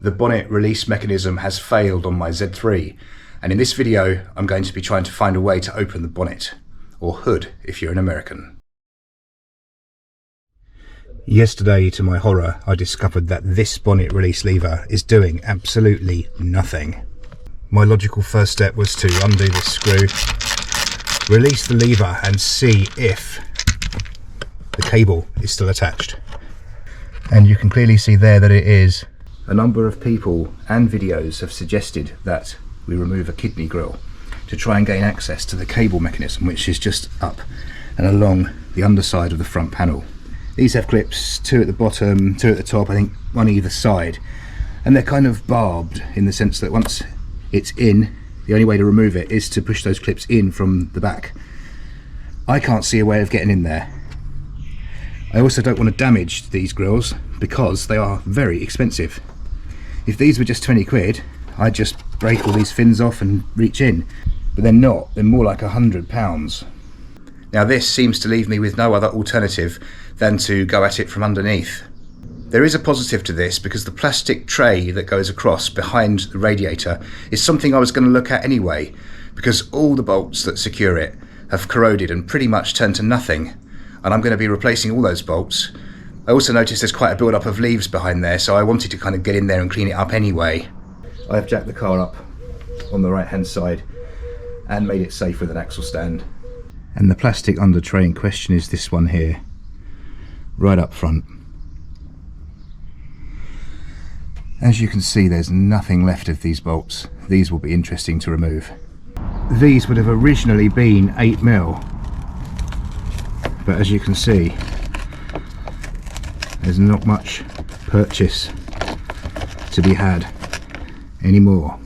The bonnet release mechanism has failed on my Z3, and in this video I'm going to be trying to find a way to open the bonnet, or hood if you're an American. Yesterday, to my horror, I discovered that this bonnet release lever is doing absolutely nothing. My logical first step was to undo this screw, release the lever and see if the cable is still attached. And you can clearly see there that it is. A number of people and videos have suggested that we remove a kidney grill to try and gain access to the cable mechanism, which is just up and along the underside of the front panel. These have clips, two at the bottom, two at the top, I think one either side, and they're kind of barbed in the sense that once it's in, the only way to remove it is to push those clips in from the back. I can't see a way of getting in there. I also don't want to damage these grills because they are very expensive. If these were just 20 quid, I'd just break all these fins off and reach in, but they're not, they're more like £100. Now this seems to leave me with no other alternative than to go at it from underneath. There is a positive to this because the plastic tray that goes across behind the radiator is something I was going to look at anyway, because all the bolts that secure it have corroded and pretty much turned to nothing, and I'm going to be replacing all those bolts. I also noticed there's quite a build-up of leaves behind there, so I wanted to kind of get in there and clean it up anyway. I've jacked the car up on the right hand side and made it safe with an axle stand. And the plastic under tray in question is this one here, right up front. As you can see, there's nothing left of these bolts. These will be interesting to remove. These would have originally been 8mm, but as you can see, there's not much purchase to be had anymore.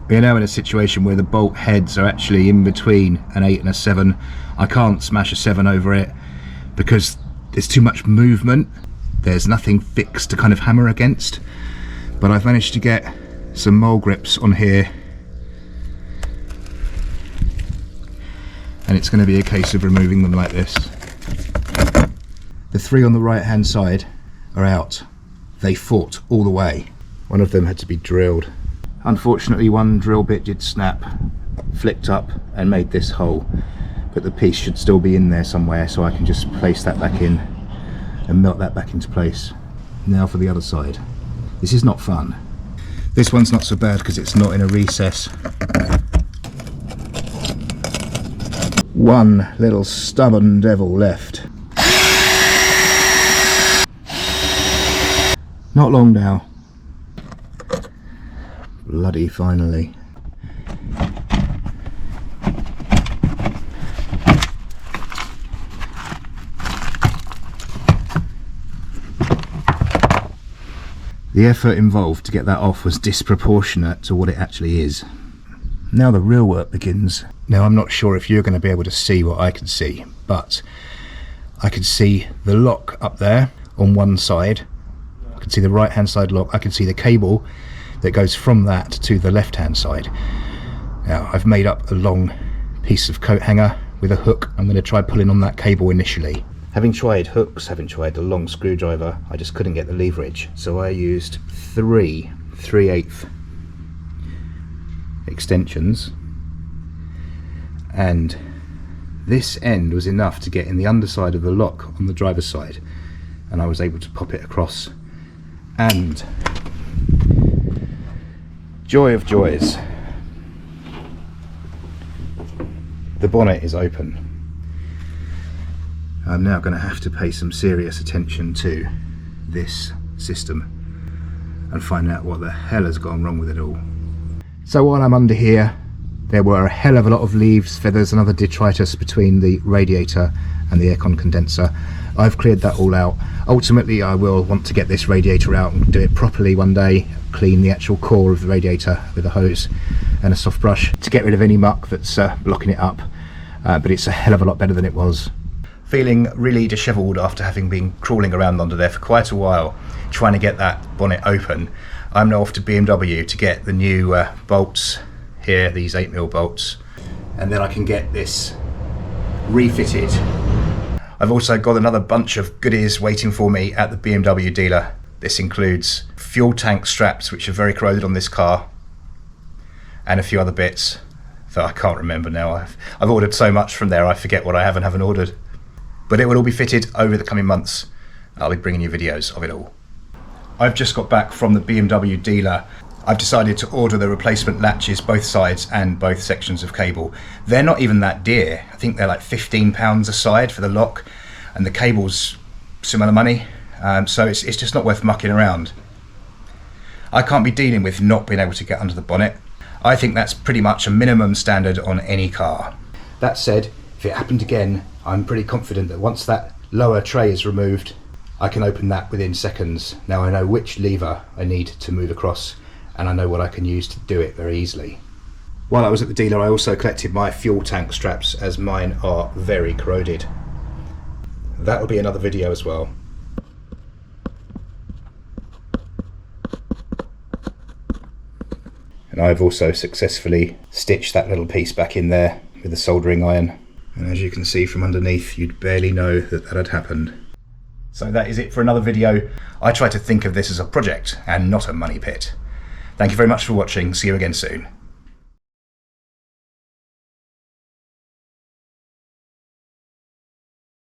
We're now in a situation where the bolt heads are actually in between an 8 and a 7. I can't smash a 7 over it because there's too much movement. There's nothing fixed to kind of hammer against, but I've managed to get some mole grips on here, and it's going to be a case of removing them like this. The three on the right hand side are out. They fought all the way. One of them had to be drilled. Unfortunately, one drill bit did snap, flicked up and made this hole, but the piece should still be in there somewhere, so I can just place that back in and melt that back into place. Now for the other side. This is not fun. This one's not so bad because it's not in a recess. One little stubborn devil left. Not long now. Bloody finally. The effort involved to get that off was disproportionate to what it actually is. Now the real work begins. Now I'm not sure if you're going to be able to see what I can see, but I can see the lock up there on one side. I can see the right hand side lock. I can see the cable that goes from that to the left hand side. Now I've made up a long piece of coat hanger with a hook. I'm going to try pulling on that cable initially. Having tried hooks, having tried a long screwdriver, I just couldn't get the leverage, so I used 3/8 extensions, and this end was enough to get in the underside of the lock on the driver's side, and I was able to pop it across, and joy of joys, the bonnet is open. I'm now going to have to pay some serious attention to this system and find out what the hell has gone wrong with it all. So while I'm under here, there were a hell of a lot of leaves, feathers and other detritus between the radiator and the aircon condenser. I've cleared that all out. Ultimately I will want to get this radiator out and do it properly one day, clean the actual core of the radiator with a hose and a soft brush to get rid of any muck that's blocking it up, but it's a hell of a lot better than it was. Feeling really dishevelled after having been crawling around under there for quite a while trying to get that bonnet open, I'm now off to BMW to get the new bolts here, these 8mm bolts, and then I can get this refitted. I've also got another bunch of goodies waiting for me at the BMW dealer. This includes fuel tank straps, which are very corroded on this car, and a few other bits that I can't remember now. I've ordered so much from there I forget what I have and haven't ordered. But it will all be fitted over the coming months. I'll be bringing you videos of it all. I've just got back from the BMW dealer. I've decided to order the replacement latches, both sides and both sections of cable. They're not even that dear. I think they're like £15 a side for the lock, and the cable's similar money. So it's just not worth mucking around. I can't be dealing with not being able to get under the bonnet. I think that's pretty much a minimum standard on any car. That said, if it happened again, I'm pretty confident that once that lower tray is removed, I can open that within seconds. Now I know which lever I need to move across, and I know what I can use to do it very easily. While I was at the dealer, I also collected my fuel tank straps, as mine are very corroded. That will be another video as well. And I've also successfully stitched that little piece back in there with a soldering iron. And as you can see from underneath, you'd barely know that that had happened. So that is it for another video. I try to think of this as a project and not a money pit. Thank you very much for watching. See you again soon.